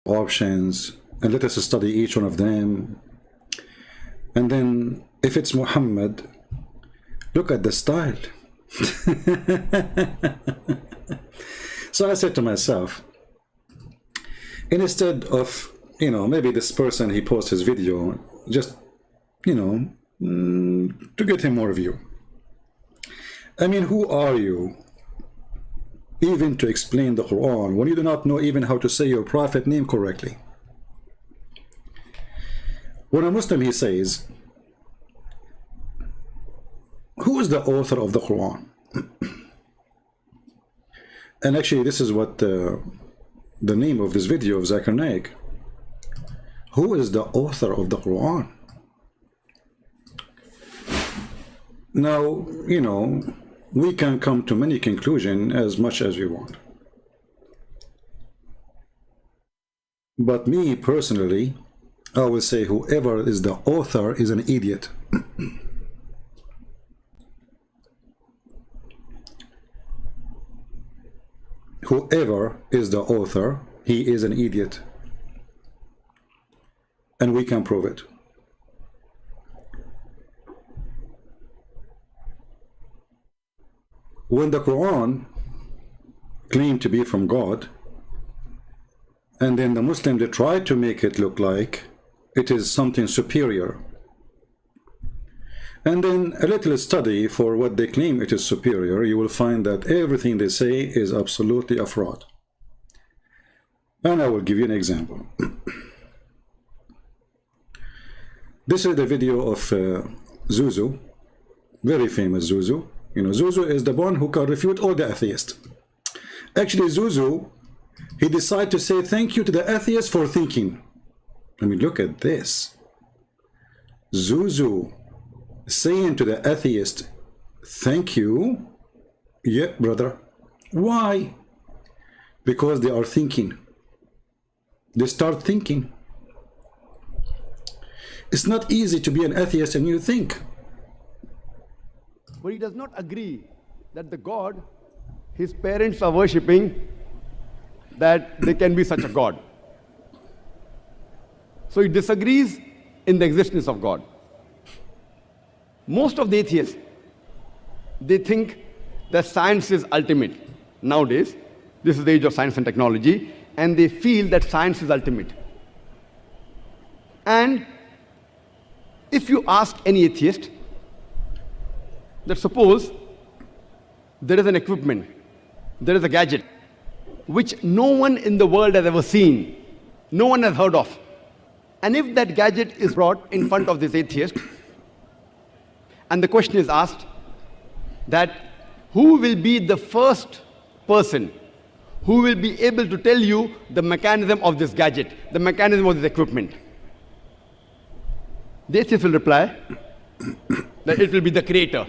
options and let us study each one of them. And then if it's Muhammad, look at the style. So I said to myself, instead of, maybe this person, he posts his video just, to get him more view. I mean, who are you even to explain the Quran when you do not know even how to say your prophet name correctly? When a Muslim, he says, who is the author of the Quran? And actually, this is what the name of this video of Zakir Naik. Who is the author of the Quran? Now, we can come to many conclusions as much as we want. But me personally, I will say whoever is the author is an idiot. Whoever is the author, he is an idiot. And we can prove it. When the Quran claimed to be from God, and then the Muslims, they tried to make it look like it is something superior. And then a little study for what they claim it is superior, you will find that everything they say is absolutely a fraud. And I will give you an example. This is the video of Zuzu, very famous Zuzu. Zuzu is the one who can refute all the atheists. Actually, Zuzu, he decided to say thank you to the atheists for thinking. I mean, look at this. Zuzu saying to the atheist, thank you. Yeah, brother. Why? Because they are thinking. They start thinking. It's not easy to be an atheist and you think. But he does not agree that the God his parents are worshipping, that there can be such a God. So he disagrees in the existence of God. Most of the atheists, they think that science is ultimate. Nowadays, this is the age of science and technology, and they feel that science is ultimate. And if you ask any atheist, that suppose there is an equipment, there is a gadget, which no one in the world has ever seen, no one has heard of. And if that gadget is brought in front of this atheist, and the question is asked that who will be the first person who will be able to tell you the mechanism of this gadget, the mechanism of this equipment? The atheist will reply that it will be the creator.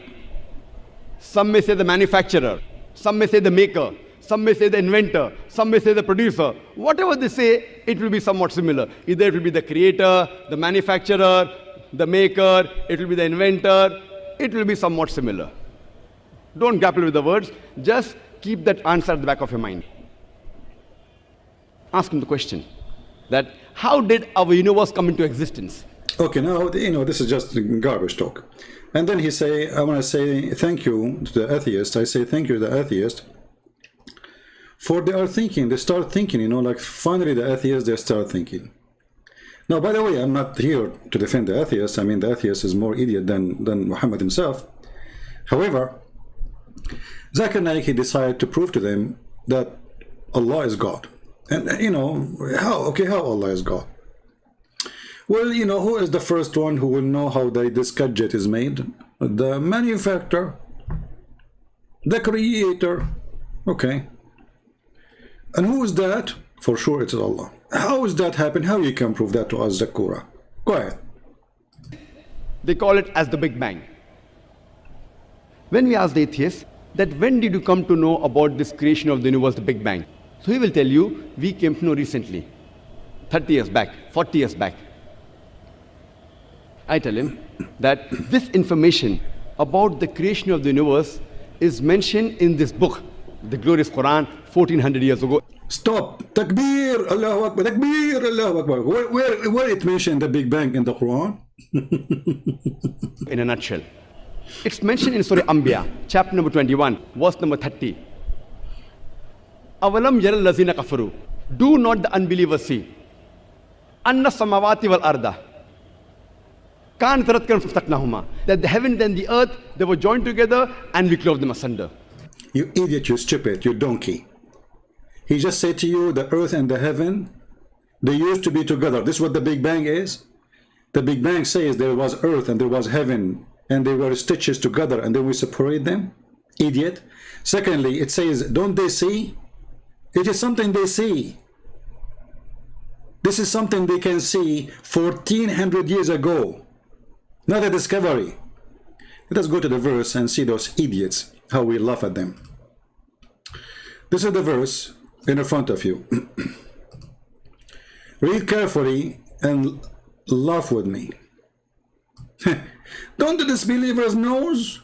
Some may say the manufacturer, some may say the maker, some may say the inventor, some may say the producer. Whatever they say, it will be somewhat similar. Either it will be the creator, the manufacturer, the maker, it will be the inventor, it will be somewhat similar. Don't grapple with the words, just keep that answer at the back of your mind. Ask him the question that how did our universe come into existence? Okay, now, this is just garbage talk. And then he say, I want to say thank you to the atheist. I say thank you to the atheist. For they are thinking, they start thinking, like finally the atheists, they start thinking. Now, by the way, I'm not here to defend the atheist. I mean, the atheist is more idiot than Muhammad himself. However, Zakir Naik, he decided to prove to them that Allah is God. And, how Allah is God? Well, who is the first one who will know how this gadget is made? The manufacturer, the creator. Okay. And who is that? For sure it is Allah. How does that happen? How you can prove that to us, Zakura? Go ahead. They call it as the Big Bang. When we ask the atheist that when did you come to know about this creation of the universe, the Big Bang? So he will tell you, we came to know recently, 30 years back, 40 years back. I tell him that this information about the creation of the universe is mentioned in this book, the glorious Quran, 1400 years ago. Stop. Takbir, Allahu Akbar, Takbir, Allahu Akbar. Where it mentioned the Big Bang in the Quran? In a nutshell. It's mentioned in Surah Anbiya, chapter number 21, verse number 30. Avalam yaral lazina kafaru. Do not the unbelievers see? Anna samawati wal arda. That the heaven and the earth, they were joined together and we clove them asunder. You idiot, you stupid, you donkey. He just said to you, the earth and the heaven, they used to be together. This is what the Big Bang is. The Big Bang says there was earth and there was heaven, and they were stitches together, and then we separate them. Idiot. Secondly, it says, don't they see? It is something they see. This is something they can see 1400 years ago. Not a discovery. Let us go to the verse and see those idiots, how we laugh at them. This is the verse in front of you. Read carefully and laugh with me. Don't the disbelievers knows?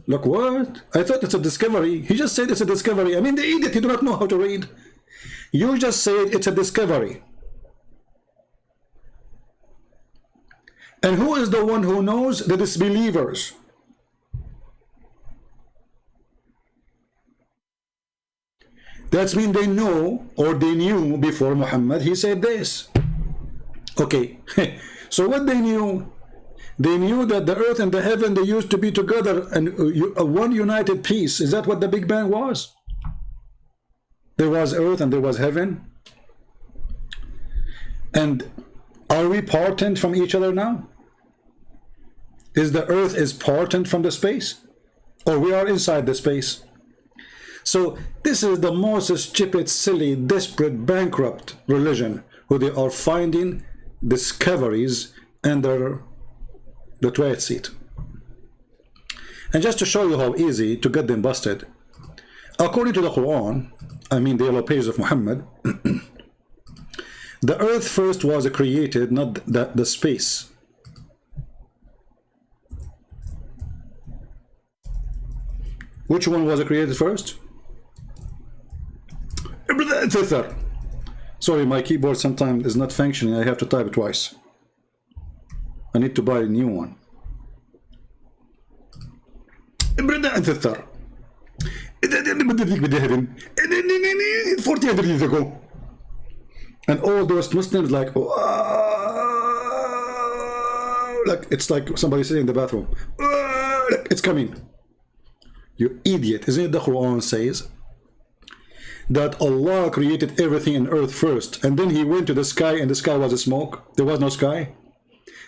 Look, what? I thought it's a discovery. He just said it's a discovery. I mean, the idiot, he do not know how to read. You just said it's a discovery. And who is the one who knows? The disbelievers. That's mean they know, or they knew before Muhammad, he said this. Okay, so what they knew? They knew that the earth and the heaven, they used to be together and one united piece. Is that what the Big Bang was? There was earth and there was heaven. And are we parted from each other now? Is the earth is parted from the space? Or we are inside the space? So this is the most stupid, silly, desperate, bankrupt religion who they are finding discoveries under the toilet seat. And just to show you how easy to get them busted, according to the Quran, I mean the yellow pages of Muhammad, the earth first was created, not the space. Which one was created first? Sorry, my keyboard sometimes is not functioning. I have to type it twice. I need to buy a new one. 1400 years ago. And all those Muslims like, oh, like it's like somebody sitting in the bathroom. Oh, it's coming. You idiot. Isn't it the Quran says that Allah created everything in earth first, and then he went to the sky, and the sky was a smoke. There was no sky.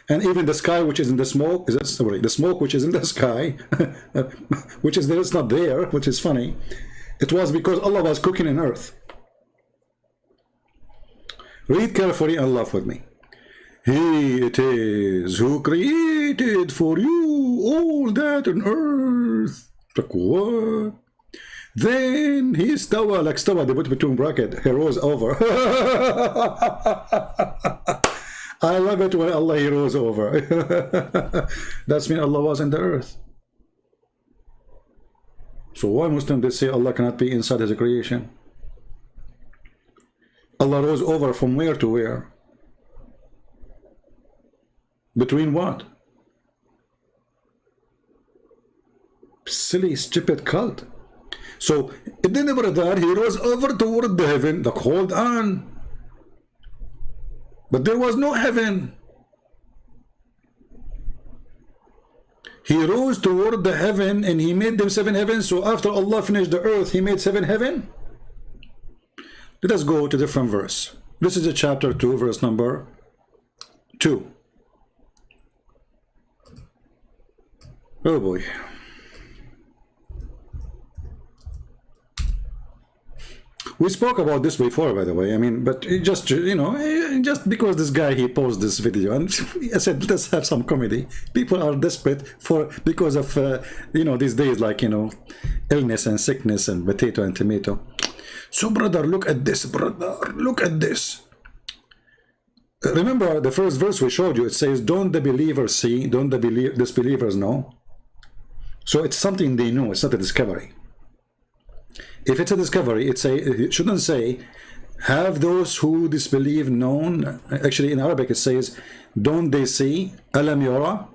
And even the sky which is in the smoke, is that, sorry, the smoke which is in the sky, which is there, it's not there, which is funny. It was because Allah was cooking in earth. Read carefully and laugh with me. He it is who created for you all that on earth. Like what? Then he stawa, like stawa, they put between bracket, he rose over. I love it when Allah, he rose over. That's mean Allah was in the earth. So why Muslims they say Allah cannot be inside his creation? Allah rose over from where to where? Between what? Silly, stupid cult. So it didn't ever that he rose over toward the heaven. Like, hold on. But there was no heaven. He rose toward the heaven and he made them 7 heavens. So after Allah finished the earth, he made 7 heaven. Let us go to a different verse. This is a chapter 2, verse number 2. Oh boy. We spoke about this before, by the way. I mean, but it just, you know, just because this guy, he posted this video, and I said, let's have some comedy. People are desperate because of, you know, these days, like, you know, illness and sickness and potato and tomato. So, brother, look at this, brother. Look at this. Remember the first verse we showed you, it says, don't the believers see, don't the disbelievers know? So it's something they know, it's not a discovery. if it's a discovery, it shouldn't say, have those who disbelieve known. Actually, in Arabic it says, don't they see? Alam yara.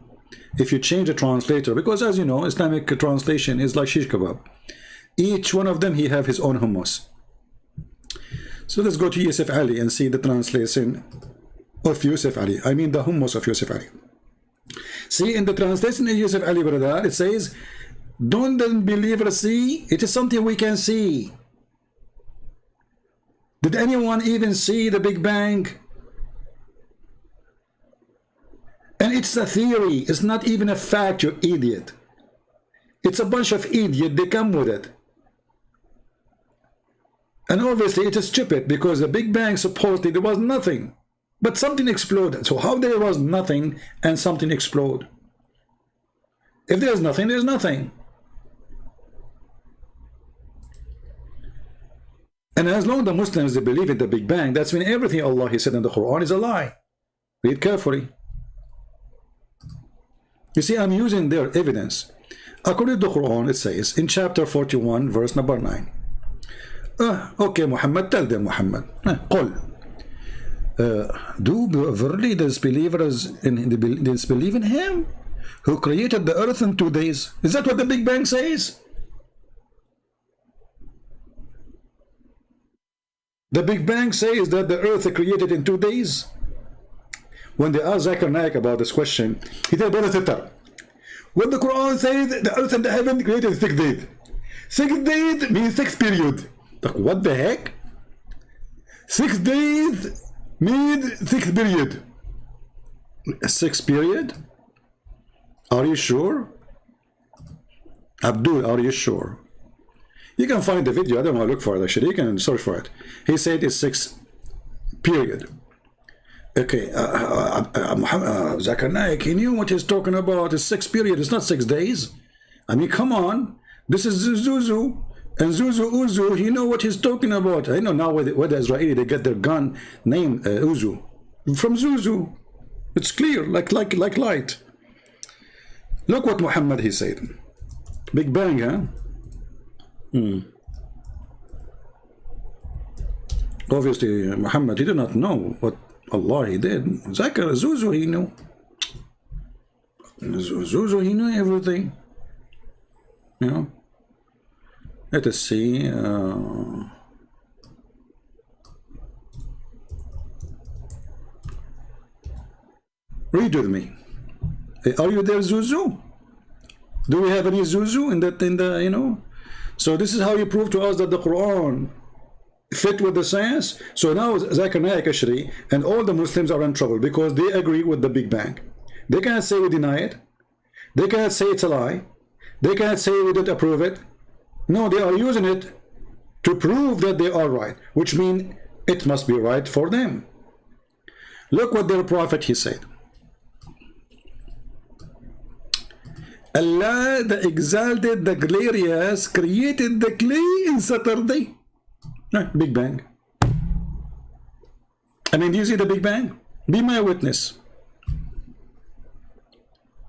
If you change the translator, because as you know, Islamic translation is like shish kebab. Each one of them, he have his own hummus. So let's go to Yusuf Ali and see the translation of Yusuf Ali. I mean the hummus of Yusuf Ali. See, in the translation of Yusuf Ali, brother, it says, don't the believers see? It is something we can see. Did anyone even see the Big Bang? And it's a theory. It's not even a fact, you idiot. It's a bunch of idiots. They come with it. And obviously it is stupid, because the Big Bang, supposedly there was nothing. But something exploded. So how there was nothing and something explode? If there's nothing, there's nothing. And as long as the Muslims, they believe in the Big Bang, that's when everything Allah He said in the Quran is a lie. Read carefully. You see, I'm using their evidence. According to the Quran, it says in chapter 41, verse number 9. Okay, Muhammad, tell them, Muhammad. قل. Do verily disbelievers disbelieve in Him who created the earth in 2 days? Is that what the Big Bang says? The Big Bang says that the earth is created in 2 days. When they asked Zakir Naik about this question, he said, brother, when the Quran says the earth and the heaven created in 6 days, 6 days means 6 period. Like, what the heck? 6 days means 6 period. 6 period? Are you sure? Abdul, are you sure? You can find the video. I don't want to look for it, actually. You can search for it. He said it's 6 period. Okay, Zakir Naik, he knew what he's talking about. It's 6 period. It's not 6 days. I mean, come on. This is Zuzu. And Zuzu Uzu, he know what he's talking about. I know now where the Israeli, they get their gun named Uzu. From Zuzu. It's clear, like light. Look what Muhammad, he said. Big Bang, huh? Obviously, Muhammad, he did not know what Allah he did. Zakir, Zuzu, he knew. Zuzu, he knew everything. You know? Let us see. Read with me. Are you there, Zuzu? Do we have any Zuzu in the you know? So this is how you prove to us that the Quran fit with the science. So now Zakir Naik actually and all the Muslims are in trouble because they agree with the Big Bang. They cannot say we deny it. They cannot say it's a lie. They cannot say we don't approve it. No, they are using it to prove that they are right, which means it must be right for them. Look what their prophet, he said. Allah, the exalted, the glorious, created the clay in Saturday. Big Bang. I mean, do you see the Big Bang? Be my witness.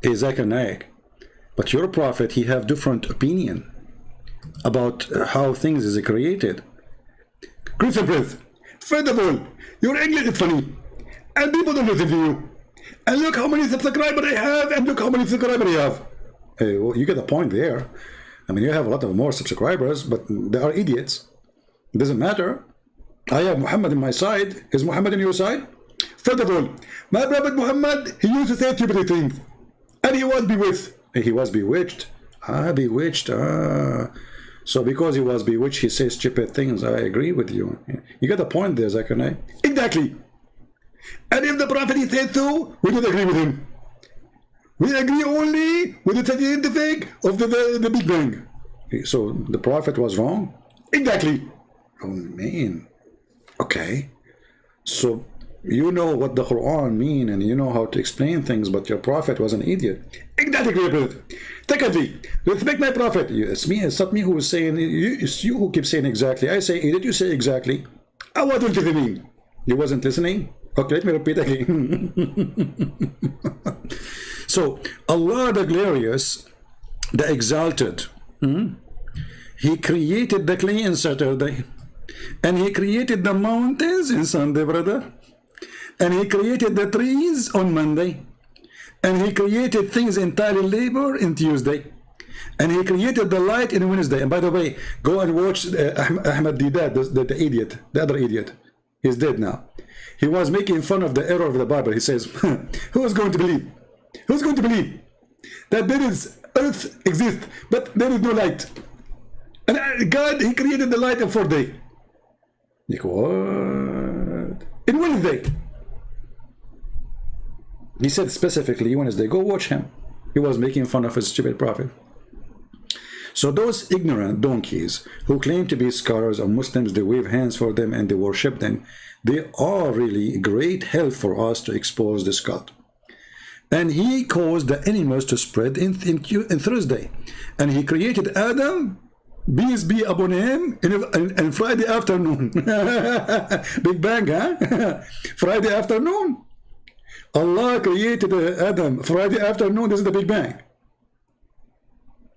Zakir Naik. But your prophet, he have different opinion about how things is created. Christopher, first of all, your English is funny, and people don't listen to you. And look how many subscribers I have, and look how many subscribers I have. Well, you get the point there. I mean, you have a lot of more subscribers, but they are idiots. It doesn't matter. I have Muhammad on my side. Is Muhammad on your side? First of all, my prophet Muhammad, he used to say stupid things, and he was bewitched. He was bewitched. Bewitched. So because he was bewitched, he says stupid things. I agree with you. You got the point there, Zakir Naik. Exactly. And if the prophet he said so, we don't agree with him. We agree only with the scientific of the Big Bang. So the prophet was wrong? Exactly. Oh man. Okay. So you know what the Quran mean and you know how to explain things, but your prophet was an idiot. Exactly. Secondly, respect my prophet. It's me. It's not me who is saying. It's you who keep saying exactly. I say idiot. You say exactly. I wasn't listening. You wasn't listening. Okay, let me repeat again. So Allah the glorious, the exalted, He created the clay in Saturday. And he created the mountains in Sunday, brother. And he created the trees on Monday. And he created things entirely labor in Tuesday. And he created the light in Wednesday. And by the way, go and watch Ahmed the idiot, the other idiot. He's dead now. He was making fun of the error of the Bible. He says, who is going to believe? Who's going to believe that there is earth exists, but there is no light? And God, he created the light in 4 days. Like, what? In Wednesday. He said specifically Wednesday. Go watch him. He was making fun of his stupid prophet. So those ignorant donkeys who claim to be scholars of Muslims, they wave hands for them and they worship them. They are really great help for us to expose this cult. And he caused the animals to spread in Thursday. And he created Adam, peace be upon him, in Friday afternoon. Big Bang, huh? Friday afternoon. Allah created Adam Friday afternoon. This is the Big Bang.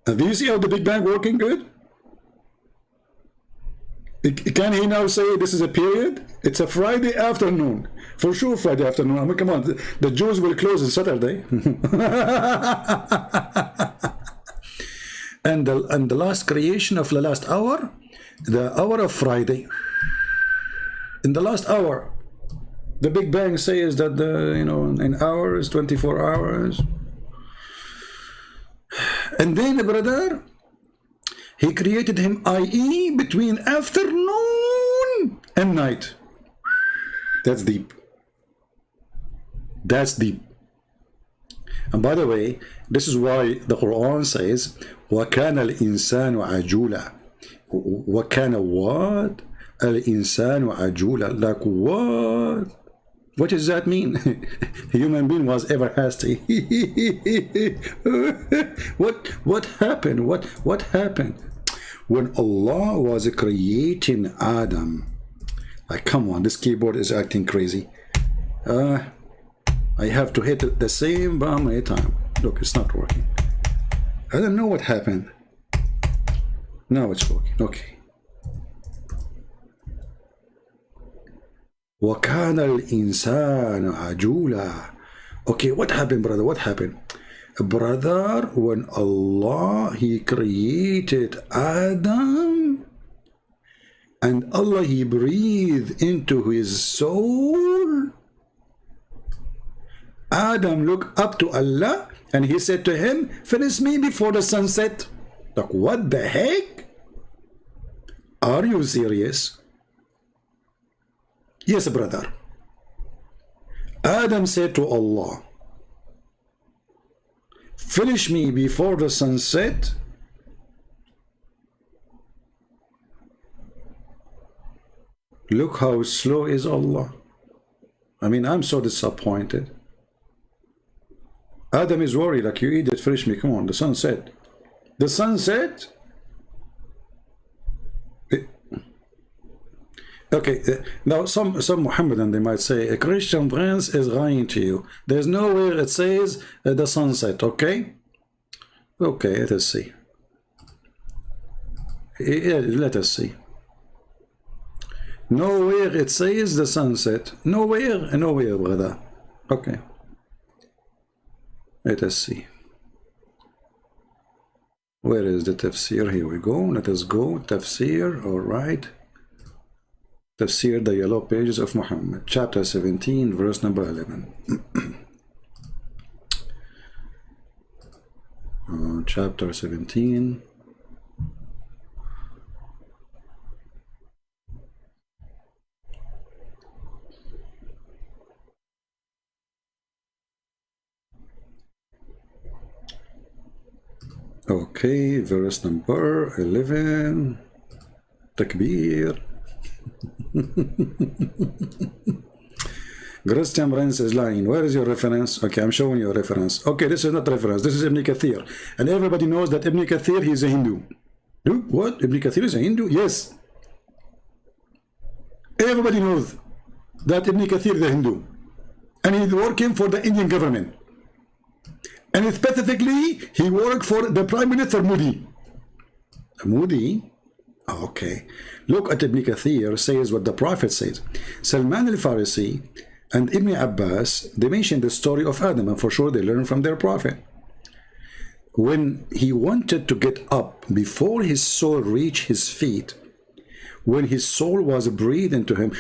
Do you see how the Big Bang working good? Can he now say this is a period? It's a Friday afternoon. For sure Friday afternoon. I mean, come on. The Jews will close on Saturday. and the last creation of the last hour, the hour of Friday. In the last hour, the Big Bang says that an hour is 24 hours. And then, brother, he created him, i.e., between afternoon and night. That's deep. That's deep. And by the way, this is why the Quran says, وَكَانَ الْإِنسَانُ عَجُولًا. وَكَانَ what? الْإِنسَانُ عَجُولًا. Like what? What does that mean? Human being was ever hasty. What happened? What happened? When Allah was creating Adam, like, come on, this keyboard is acting crazy. I have to hit the same button every time. Look, it's not working. I don't know what happened. Now it's working. Okay. وَكَانَ الْإِنسَانُ عَجُولًا. Okay, what happened, brother? What happened? Brother, when Allah, he created Adam, and Allah, he breathed into his soul. Adam looked up to Allah, and he said to him, finish me before the sunset. Like, what the heck? Are you serious? Yes, brother. Adam said to Allah, finish me before the sunset. Look how slow is Allah. I mean, I'm so disappointed. Adam is worried, like, you idiot, finish me. Come on, the sunset. The sunset? Okay, now some Mohammedan, they might say, a Christian prince is lying to you. There's nowhere it says the sunset, okay? Okay, let us see. Yeah, let us see. Nowhere it says the sunset. Nowhere, brother. Okay. Let us see. Where is the tafsir? Here we go. Let us go. Tafsir, all right. Tafsir, the yellow pages of Muhammad, chapter 17, verse number 11. Chapter 17. Okay, verse number 11. Takbir. Christian Prince is lying. Where is your reference? Okay, I'm showing you a reference. Okay, this is not reference. This is Ibn Kathir. And everybody knows that Ibn Kathir, he's a Hindu. What? Ibn Kathir is a Hindu? Yes. Everybody knows that Ibn Kathir is a Hindu. And he's working for the Indian government. And specifically, he worked for the Prime Minister Modi. Modi? Okay. Look at Ibn Kathir says what the Prophet says. Salman al-Farisi and Ibn Abbas, they mention the story of Adam, and for sure they learn from their Prophet. When he wanted to get up before his soul reached his feet, when his soul was breathed into him,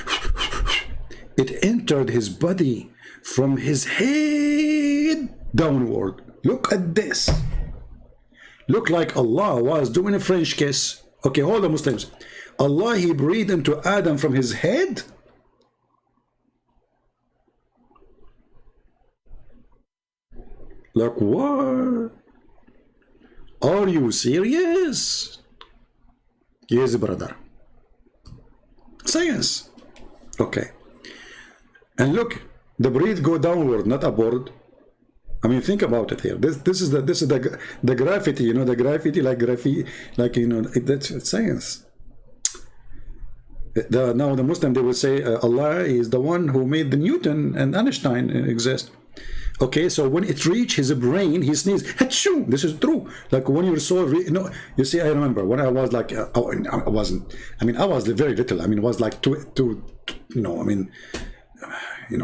it entered his body from his head downward. Look at this. Look like Allah was doing a French kiss. Okay, hold on, Muslims. Allah, he breathed into Adam from his head. Like what? Are you serious? Yes, brother. Science. Okay. And look, the breath go downward, not upward. I mean, think about it here. This is the gravity, you know, the gravity, like graphite, like, you know, that's science. Now the Muslim, they will say Allah is the one who made the Newton and Einstein exist. Okay, so when it reached his brain, he sneezed. Achoo! This is true. Like when you're so, you see, I remember when I was like, I was very little. I mean, it was like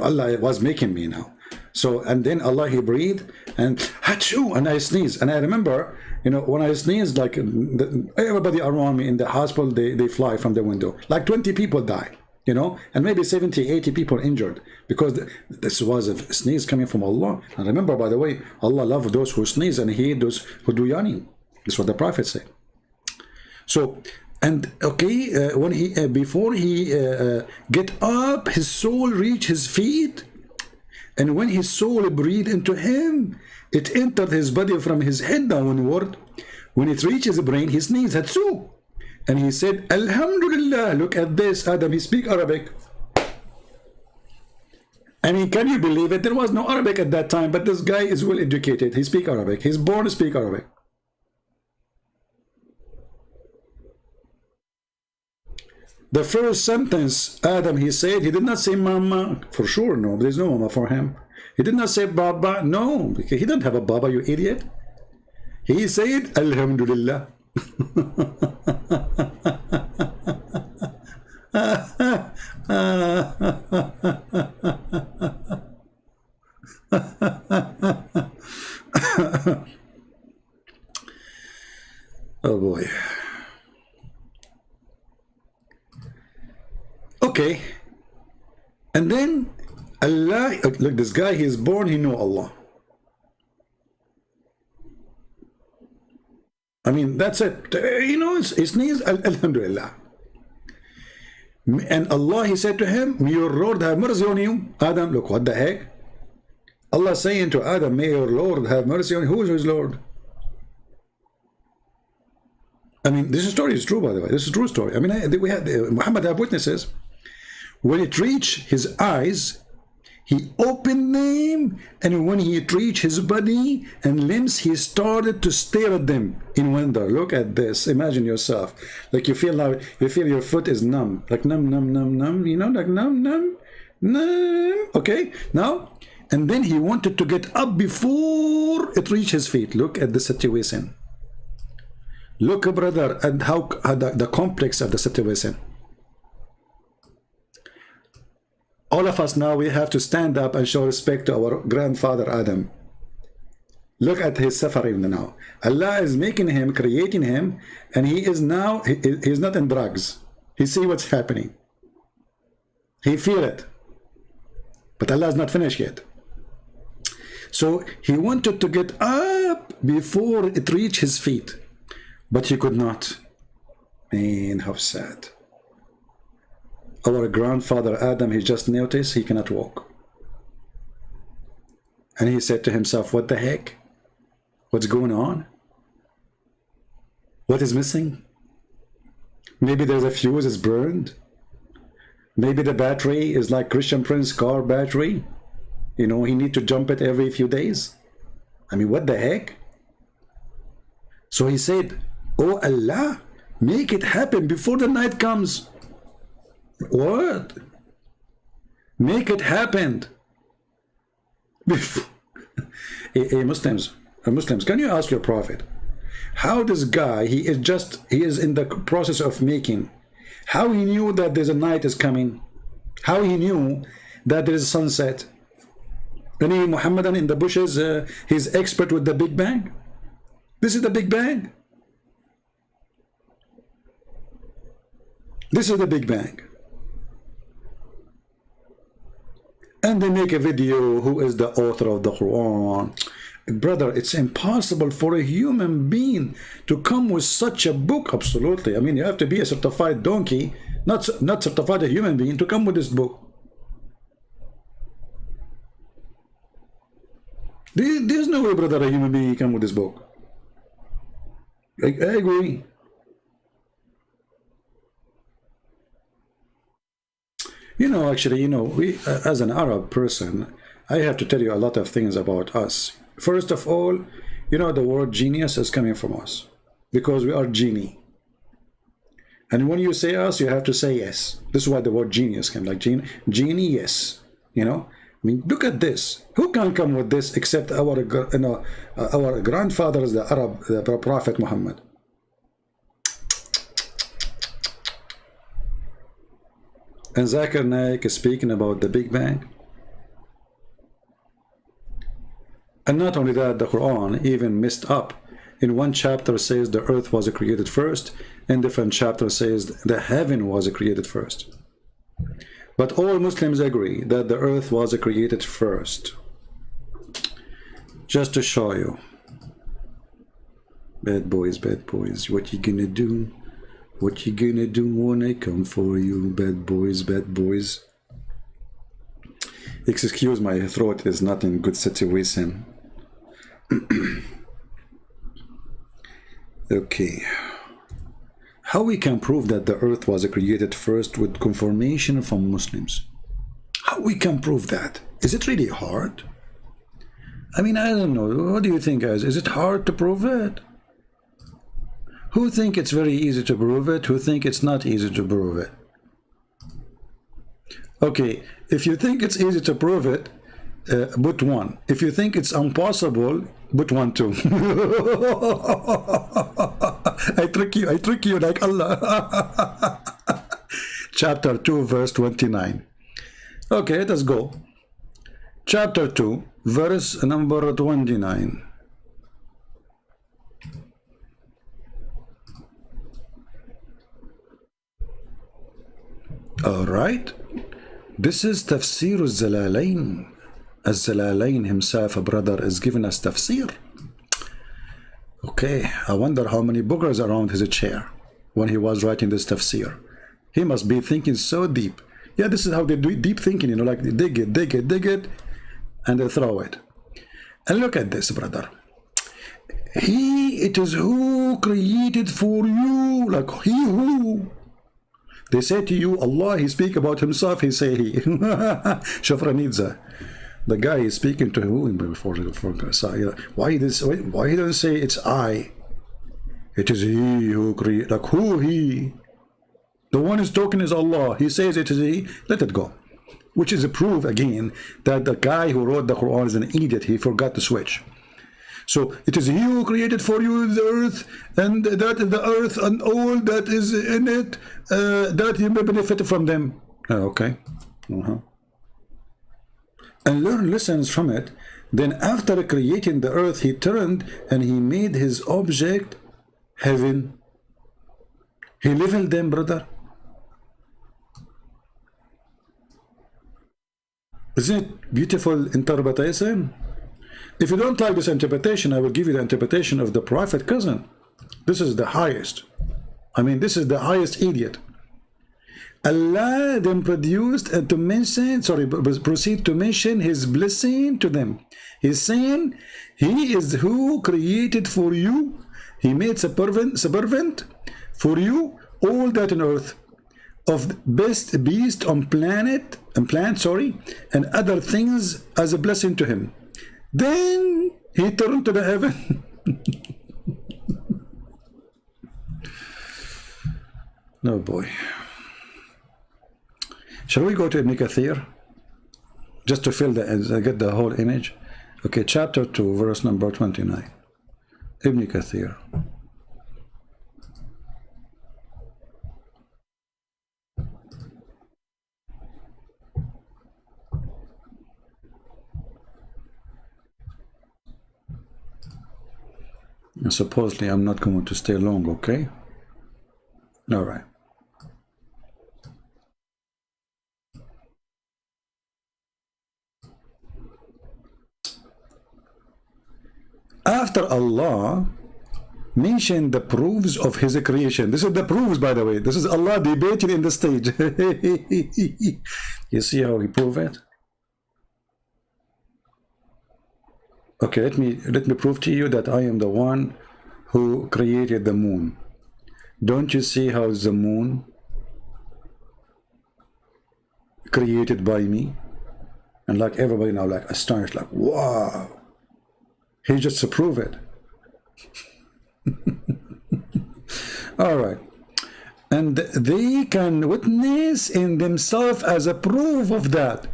Allah was making me now. So, and then Allah, he breathed and achoo, and I sneezed. And I remember, you know, when I sneezed, like everybody around me in the hospital, they fly from the window. Like 20 people die. You know, and maybe 70, 80 people injured because this was a sneeze coming from Allah. And remember, by the way, Allah loves those who sneeze and He hates those who do yawning. That's what the Prophet said. So, and okay, when he before he get up, his soul reached his feet, and when his soul breathed into him, it entered his body from his head downward. When it reached his brain, he sneezed. Hatsu. And he said, Alhamdulillah, look at this, Adam, he speaks Arabic. I mean, can you believe it? There was no Arabic at that time, but this guy is well educated. He speaks Arabic. He's born to speak Arabic. The first sentence, Adam, he said, he did not say mama. For sure, no, there's no mama for him. He did not say baba. No, because he didn't have a baba, you idiot. He said, Alhamdulillah. Oh boy. Okay. And then Allah, look, this guy, he is born, he know Allah. I mean, that's it. You know, his knees, Alhamdulillah. And Allah, he said to him, may your Lord have mercy on you. Adam, look, what the heck? Allah saying to Adam, may your Lord have mercy on you. Who is his Lord? I mean, this story is true, by the way. This is a true story. I mean, we had Muhammad have witnesses. When it reached his eyes, he opened them, and when he reached his body and limbs, he started to stare at them in wonder. Look at this. Imagine yourself. Like you feel your foot is numb. Like numb, numb, numb, numb. You know, like numb, numb, numb. Okay? Now, and then he wanted to get up before it reached his feet. Look at the situation. Look, brother, at how the complex of the situation. All of us now, we have to stand up and show respect to our grandfather Adam. Look at his suffering now. Allah is making him, creating him, and he is now, he's not in drugs. He see what's happening. He feel it. But Allah is not finished yet. So he wanted to get up before it reached his feet. But he could not. Man, how sad. Our grandfather Adam, he just noticed he cannot walk. And he said to himself, what the heck? What's going on? What is missing? Maybe there's a fuse is burned. Maybe the battery is like Christian Prince car battery. You know, he need to jump it every few days. I mean, what the heck? So he said, oh Allah, make it happen before the night comes. What? Make it happen. Hey, Muslims, can you ask your prophet? How this guy, he is in the process of making, how he knew that there's a night is coming, how he knew that there is a sunset. Any Muhammadan in the bushes, he's expert with the Big Bang. This is the Big Bang. This is the Big Bang. And they make a video, who is the author of the Quran. Brother, it's impossible for a human being to come with such a book. Absolutely. I mean, you have to be a certified donkey, not certified a human being, to come with this book. There's no way, brother, a human being can come with this book. I agree. You know, actually, you know, we, as an Arab person, I have to tell you a lot of things about us. First of all, you know, the word genius is coming from us, because we are genie. And when you say us, you have to say yes. This is why the word genius came, like genie, yes. You know, I mean, look at this. Who can come with this except our, you know, our grandfathers, the Arab, the Prophet Muhammad. And Zakir Naik is speaking about the Big Bang. And not only that, the Quran even messed up. In one chapter says the earth was created first, in different chapter says the heaven was created first. But all Muslims agree that the earth was created first. Just to show you. Bad boys, what you gonna do? What you gonna do when I come for you? Bad boys, bad boys. Excuse my throat is not in good situation. Okay. How we can prove that the earth was created first with confirmation from Muslims? How we can prove that? Is it really hard? I mean, I don't know. What do you think, guys? Is it hard to prove it? Who think it's very easy to prove it? Who think it's not easy to prove it? Okay, if you think it's easy to prove it, put 1. If you think it's impossible, put 1 too. I trick you like Allah. Chapter 2, verse 29. Okay, let us go. Chapter 2, verse number 29. All right. This is Tafsir al-Zalalain. Al-Zalalain himself, a brother, is giving us tafsir. Okay, I wonder how many boogers around his chair when he was writing this tafsir. He must be thinking so deep. Yeah, this is how they do deep thinking, you know, like they dig it, and they throw it. And look at this, brother. It is who created for you, like he who. They say to you, Allah, he speak about himself, he say he. Shafra Nidza. The guy is speaking to who before why he doesn't say it's I? It is he who created, like who he? The one who's talking is Allah. He says it is he. Let it go. Which is a proof again that the guy who wrote the Quran is an idiot. He forgot to switch. So it is he who created for you the earth, and that is the earth and all that is in it, that you may benefit from them. Okay. And learn lessons from it. Then after creating the earth, he turned and he made his object heaven. He leveled them, brother. Isn't it beautiful interpretation? If you don't like this interpretation, I will give you the interpretation of the Prophet cousin. This is the highest. I mean, this is the highest idiot. Allah then produced to mention, proceed to mention his blessing to them. He's saying, he is who created for you. He made servant for you all that on earth, of best beast on plant, and other things as a blessing to him. Then he turned to the heaven. No boy. Shall we go to Ibn Kathir? Just to fill get the whole image. Okay, chapter 2, verse number 29. Ibn Kathir. And supposedly I'm not going to stay long, okay? All right. After Allah mentioned the proofs of his creation, this is the proofs, by the way. This is Allah debating in the stage. You see how he proved it? Okay, let me prove to you that I am the one who created the moon. Don't you see how is the moon created by me? And like everybody now like astonished, like wow. He just to prove it. All right. And they can witness in themselves as a proof of that.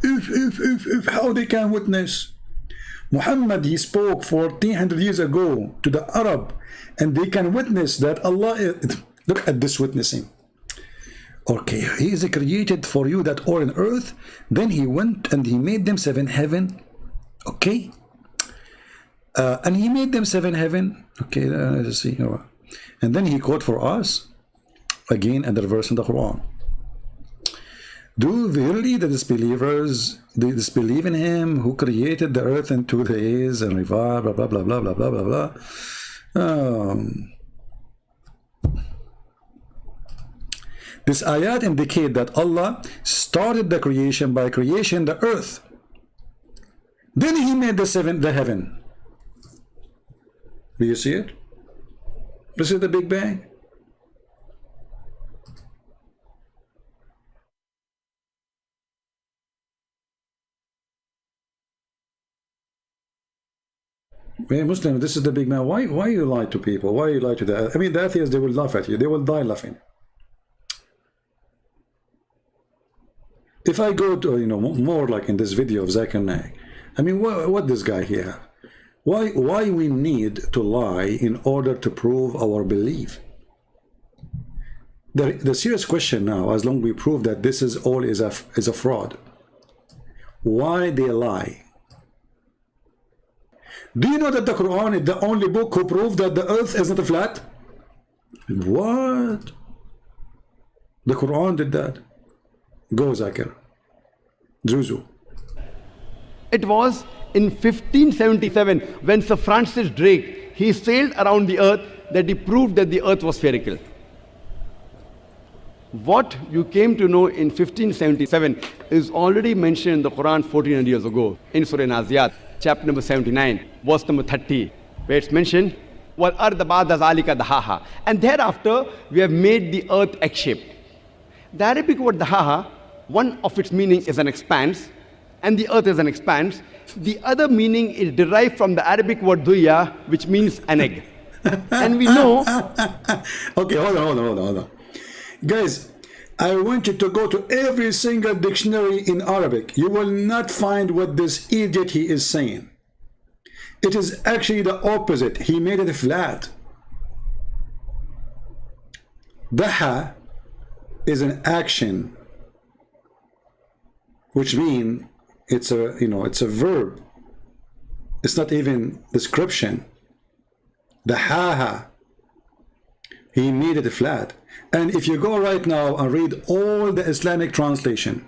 How they can witness? Muhammad, he spoke 1400 years ago to the Arab, and they can witness that Allah is, look at this witnessing. Okay, he is created for you that all in earth. Then he went and he made them 7 heaven. Okay. And he made them 7 heaven. Okay, let's see. And then he quote for us again another verse in the Quran. Do really the disbelievers disbelieve in him who created the earth in 2 days and revived blah blah blah blah blah blah blah blah. This ayat indicate that Allah started the creation by creation the earth. Then he made the heaven. Do you see it? This is the Big Bang. Hey, Muslim, this is the Big Bang. Why you lie to people? Why you lie to the? I mean, the atheists, they will laugh at you. They will die laughing. If I go to more like in this video of Zakir Naik, I mean, what this guy here? Why we need to lie in order to prove our belief? The serious question now, as long as we prove that this is all is a fraud, why they lie? Do you know that the Quran is the only book who proved that the earth is not flat? What? The Quran did that. Go, Zakir. Zuzu. It was in 1577 when Sir Francis Drake, he sailed around the earth, that he proved that the earth was spherical. What you came to know in 1577 is already mentioned in the Quran 1400 years ago in Surah Naziyat, chapter number 79, verse number 30, where it's mentioned, وَالْأَرْضَ بَعْدَ ذَلِكَ دَحَاهَا. And thereafter, we have made the earth egg-shaped. The Arabic word dahaha, one of its meanings is an expanse, and the earth is an expanse. The other meaning is derived from the Arabic word duya, which means an egg. And we know... Okay, hold on. Guys, I want you to go to every single dictionary in Arabic. You will not find what this idiot he is saying. It is actually the opposite. He made it flat. Daha is an action, which means it's a verb. It's not even description. Dahaha. He made it flat. And if you go right now and read all the Islamic translation,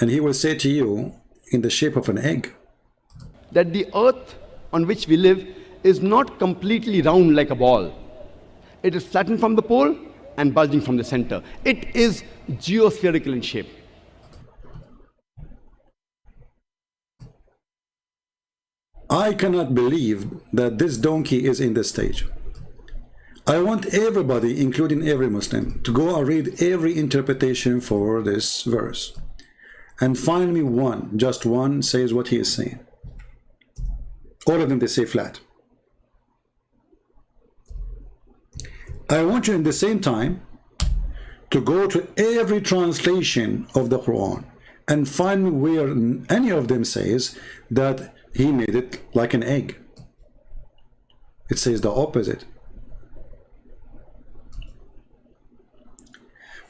and he will say to you in the shape of an egg, that the earth on which we live is not completely round like a ball. It is flattened from the pole and bulging from the center. It is geospherical in shape. I cannot believe that this donkey is in this stage. I want everybody, including every Muslim, to go and read every interpretation for this verse and find me one, just one, says what he is saying. All of them, they say flat. I want you in the same time to go to every translation of the Quran and find me where any of them says that he made it like an egg. It says the opposite.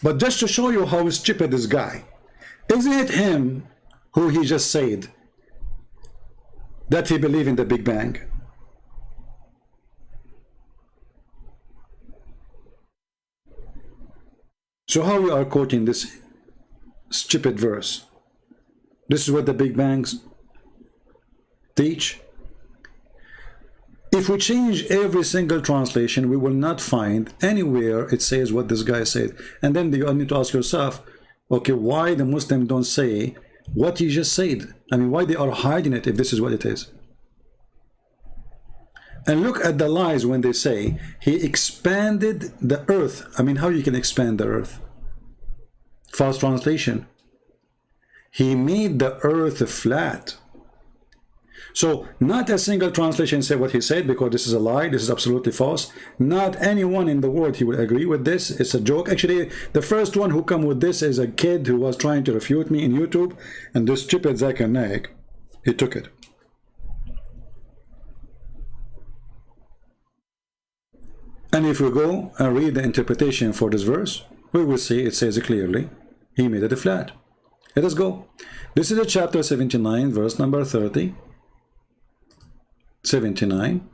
But just to show you how stupid this guy, isn't it him who he just said that he believed in the Big Bang? So how we are quoting this stupid verse? This is what the Big Bangs teach. If we change every single translation, we will not find anywhere it says what this guy said. And then you need to ask yourself, okay, why the Muslims don't say what he just said? I mean, why they are hiding it if this is what it is? And look at the lies when they say he expanded the earth. I mean, how you can expand the earth? False translation. He made the earth flat. So not a single translation said what he said, because this is a lie. This is absolutely false. Not anyone in the world he will agree with this. It's a joke. Actually, the first one who come with this is a kid who was trying to refute me in YouTube, and this stupid Zakir Naik, he took it. And if we go and read the interpretation for this verse, we will see it says it clearly. He made it flat. Let us go. This is a chapter 79, verse number 30. 79.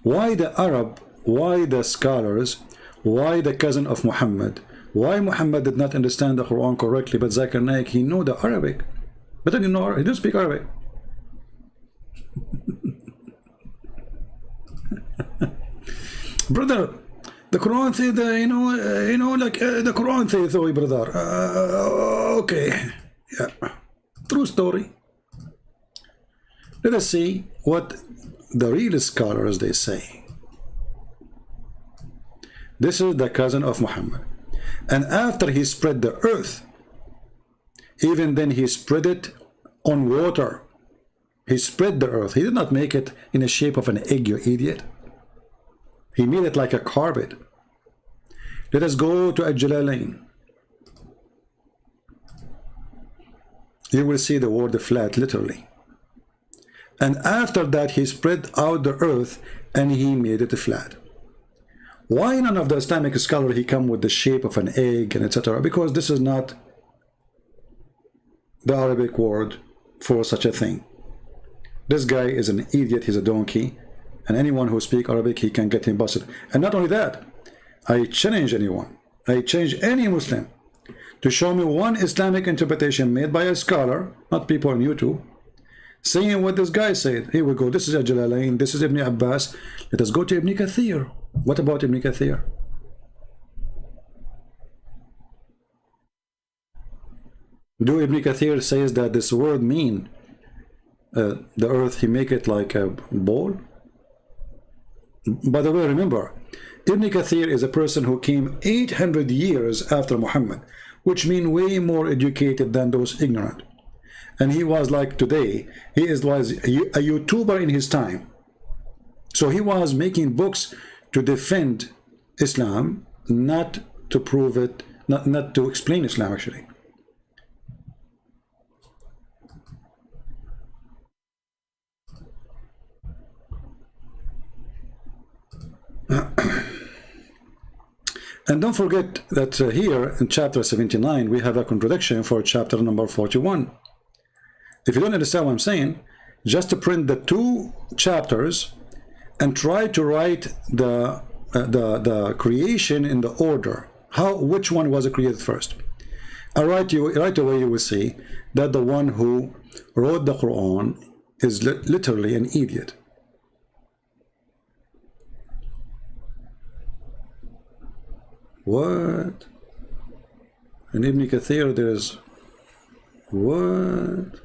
Why the Arab? Why the scholars? Why the cousin of Muhammad? Why Muhammad did not understand the Quran correctly, but Zakir Naik, he know the Arabic. But he didn't speak Arabic. Brother, the Quran says, the Quran says, oh, brother. Okay, yeah, true story. Let us see what the real scholars they say. This is the cousin of Muhammad, and after he spread the earth, even then he spread it on water. He spread the earth. He did not make it in the shape of an egg, you idiot. He made it like a carpet. Let us go to Al-Jalalain. You will see the word flat, literally. And after that, he spread out the earth and he made it flat. Why none of the Islamic scholar he come with the shape of an egg and etc.? Because this is not the Arabic word for such a thing. This guy is an idiot. He's a donkey. And anyone who speaks Arabic, he can get him busted. And not only that, I challenge anyone, I challenge any Muslim to show me one Islamic interpretation made by a scholar, not people on YouTube, saying what this guy said. Here we go. This is Al-Jalalain. This is Ibn Abbas. Let us go to Ibn Kathir. What about Ibn Kathir? Do Ibn Kathir says that this word mean the earth, he make it like a ball? By the way, remember, Ibn Kathir is a person who came 800 years after Muhammad, which means way more educated than those ignorant. And he was like today, he was a YouTuber in his time. So he was making books to defend Islam, not to prove it, not to explain Islam actually. And don't forget that here in chapter 79 we have a contradiction for chapter number 41. If you don't understand what I'm saying, just to print the two chapters and try to write the creation in the order. Which one was created first? And right away you will see that the one who wrote the Quran is literally an idiot. What? In Ibn Kathir there's what?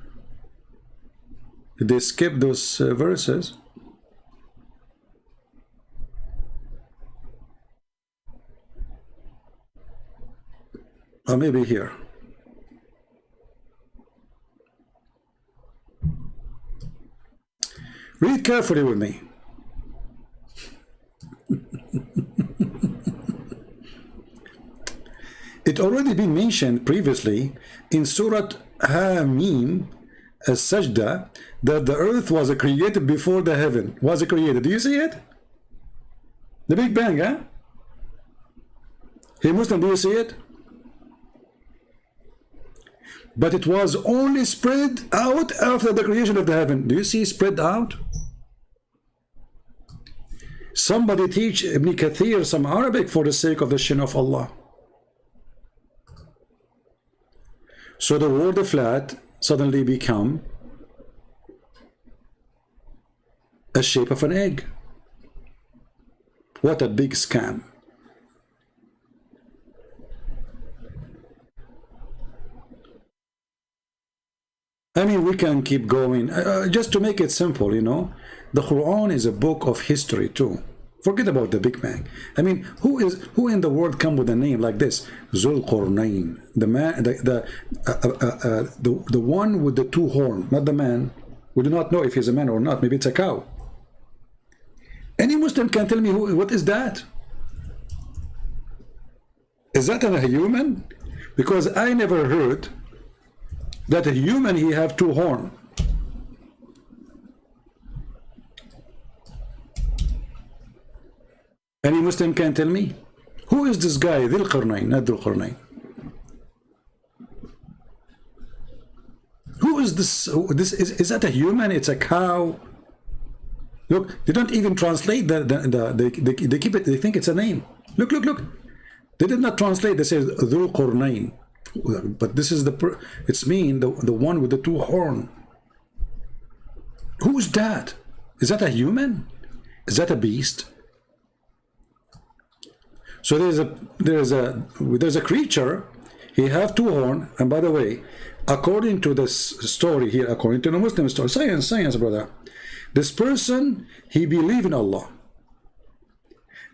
Did they skip those verses? Or maybe here. Read carefully with me. It already been mentioned previously in Surah Hamim, a sajda that the earth was created before the heaven was created. Do you see it? The Big Bang, huh? Hey Muslim, do you see it? But it was only spread out after the creation of the heaven. Do you see spread out? Somebody teach Ibn Kathir some Arabic for the sake of the shin of Allah. So the word flat suddenly become a shape of an egg. What a big scam. I mean, we can keep going. Just to make it simple, you know, the Quran is a book of history too. Forget about the Big Bang. I mean, who in the world come with a name like this? Zul Qarnayn, the man, the one with the two horns, not the man. We do not know if he's a man or not. Maybe it's a cow. Any Muslim can tell me what is that? Is that a human? Because I never heard that a human he have two horns. Any Muslim can tell me? Who is this guy? Dhul Qarnayn, not Dhul Qarnayn. Who is this? Is that a human? It's a cow. Look, they don't even translate they keep it, they think it's a name. Look. They did not translate, they say Dhul Qarnayn. But this is it's mean the one with the two horns. Who is that? Is that a human? Is that a beast? So there's a creature, he have two horns, and by the way, according to this story here, according to the Muslim story, science, brother, this person, he believed in Allah,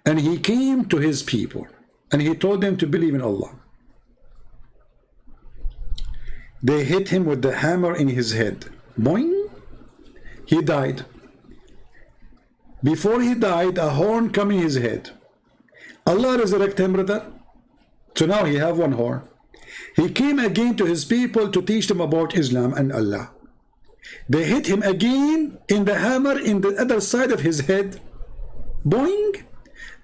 and he came to his people, and he told them to believe in Allah. They hit him with the hammer in his head. Boing! He died. Before he died, a horn come in his head. Allah resurrected him, brother. So now he have one horn. He came again to his people to teach them about Islam and Allah. They hit him again in the hammer in the other side of his head. Boing!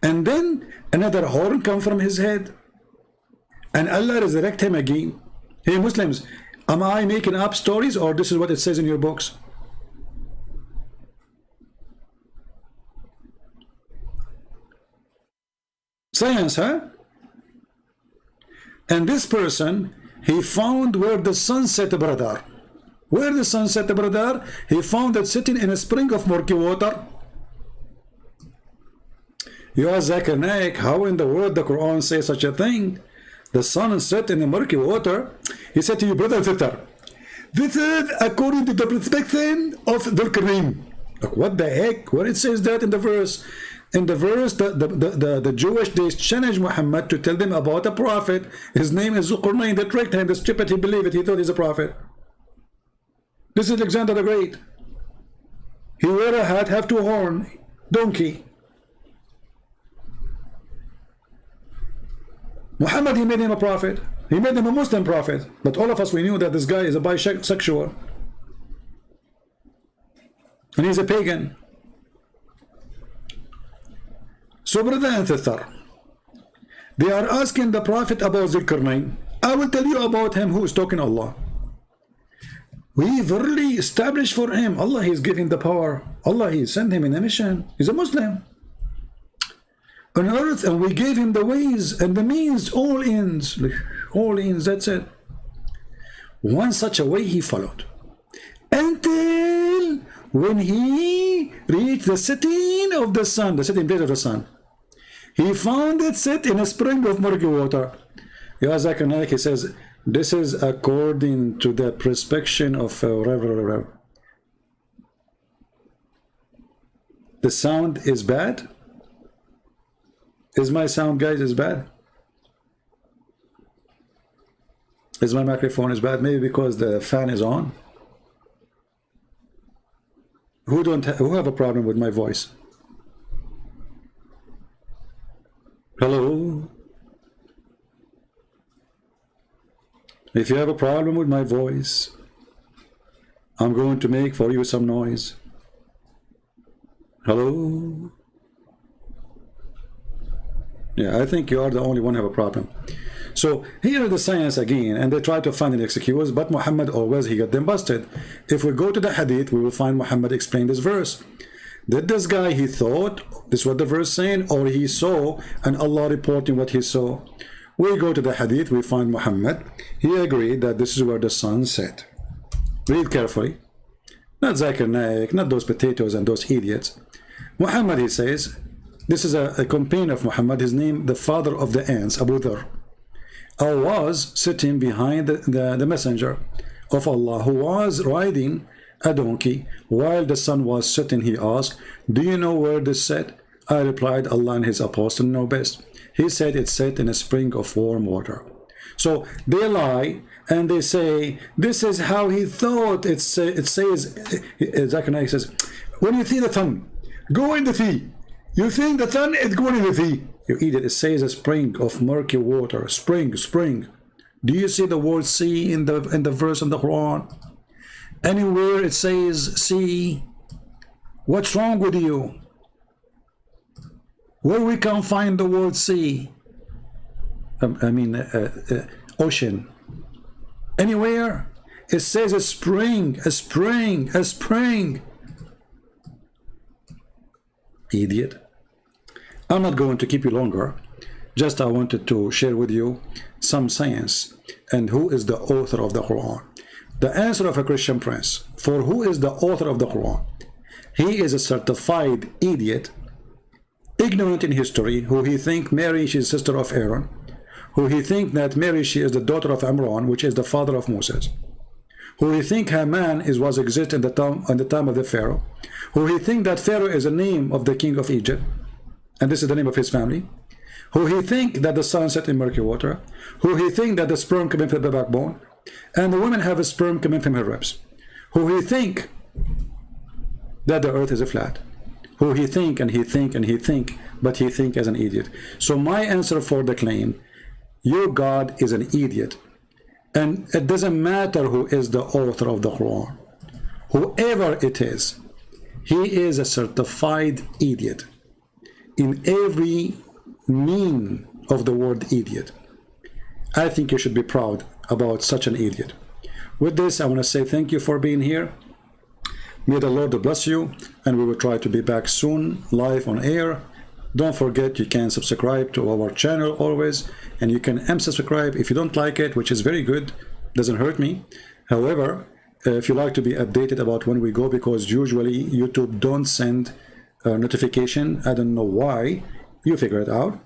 And then another horn come from his head. And Allah resurrected him again. Hey Muslims, am I making up stories, or this is what it says in your books? Science, huh? And this person, he found where the sun set, brother. Where the sun set, brother, he found it sitting in a spring of murky water. You ask Zakir Naik, how in the world the Quran says such a thing? The sun set in the murky water. He said to you, brother sister, this is according to the perspective of Dhul Qarnayn. Like, what the heck? Where it says that in the verse? In the verse, the Jewish, they challenged Muhammad to tell them about a prophet. His name is Dhul Qarnayn. They tricked him. The stupid, he believed it. He thought he's a prophet. This is Alexander the Great. He wear a hat, have two horns, donkey. Muhammad, he made him a prophet. He made him a Muslim prophet. But all of us, we knew that this guy is a bisexual. And he's a pagan. So brother and sister, they are asking the prophet about Dhul Qarnayn. I will tell you about him who is talking Allah. We verily established for him. Allah, he is giving the power. Allah, he sent him in a mission. He's a Muslim on earth, and we gave him the ways and the means, all ends, that's it. One such a way he followed, until when he reached the setting of the sun, the setting place of the sun, he found it set in a spring of murky water. Zakir Naik, he says, this is according to the prescription of the sound is bad. Is my sound, guys, is bad? Is my microphone is bad? Maybe because the fan is on. Who have a problem with my voice? Hello? If you have a problem with my voice, I'm going to make for you some noise. Hello? Yeah, I think you are the only one who have a problem. So here are the science again, and they try to find an excuse, but Muhammad always, he got them busted. If we go to the hadith, we will find Muhammad explain this verse. Did this guy, he thought, this is what the verse saying, or he saw, and Allah reporting what he saw? We go to the hadith, we find Muhammad, he agreed that this is where the sun set. Read carefully. Not Zakir Naik, not those potatoes and those idiots. Muhammad, he says, this is a companion of Muhammad, his name, the father of the ants, Abu Dhar. I was sitting behind the messenger of Allah, who was riding a donkey while the sun was setting. He asked, do you know where this set? I replied, Allah and his apostle know best. He said it set in a spring of warm water. So they lie and they say this is how he thought. It says, Zakir Naik says, when you see the sun go in the sea, you think the sun is going in the sea. You eat it. It says a spring of murky water. Spring. Do you see the word sea in the verse in the Quran? Anywhere it says sea? What's wrong with you? Where we can find the word sea? Ocean. Anywhere it says a spring. Idiot. I'm not going to keep you longer. Just I wanted to share with you some science and who is the author of the Quran. The answer of a Christian prince for who is the author of the Quran. He is a certified idiot, ignorant in history, who he think Mary, she is sister of Aaron, who he think that Mary, she is the daughter of Imran, which is the father of Moses, who he think Haman was exist in the time of the Pharaoh, who he think that Pharaoh is a name of the king of Egypt, and this is the name of his family, who he think that the sun set in murky water, who he think that the sperm coming from the backbone, and the women have a sperm coming from her ribs, who he think that the earth is a flat, who he think, but he think as an idiot. So my answer for the claim, your God is an idiot, and it doesn't matter who is the author of the Quran. Whoever it is, he is a certified idiot in every meaning of the word idiot. I think you should be proud about such an idiot. With this, I want to say thank you for being here. May the Lord bless you, and we will try to be back soon, live on air. Don't forget, you can subscribe to our channel always, and you can unsubscribe if you don't like it, which is very good, doesn't hurt me. However, if you like to be updated about when we go, because usually YouTube don't send a notification. I don't know why. You figure it out.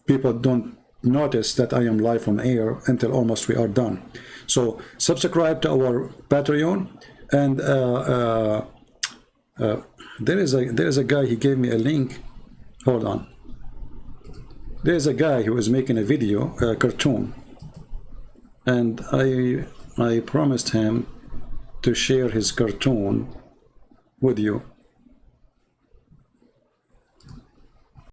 People don't notice that I am live on air until almost we are done. So subscribe to our Patreon, and there is a guy, he gave me a link. Hold on. There's a guy who is making a video, a cartoon, and I promised him to share his cartoon with you.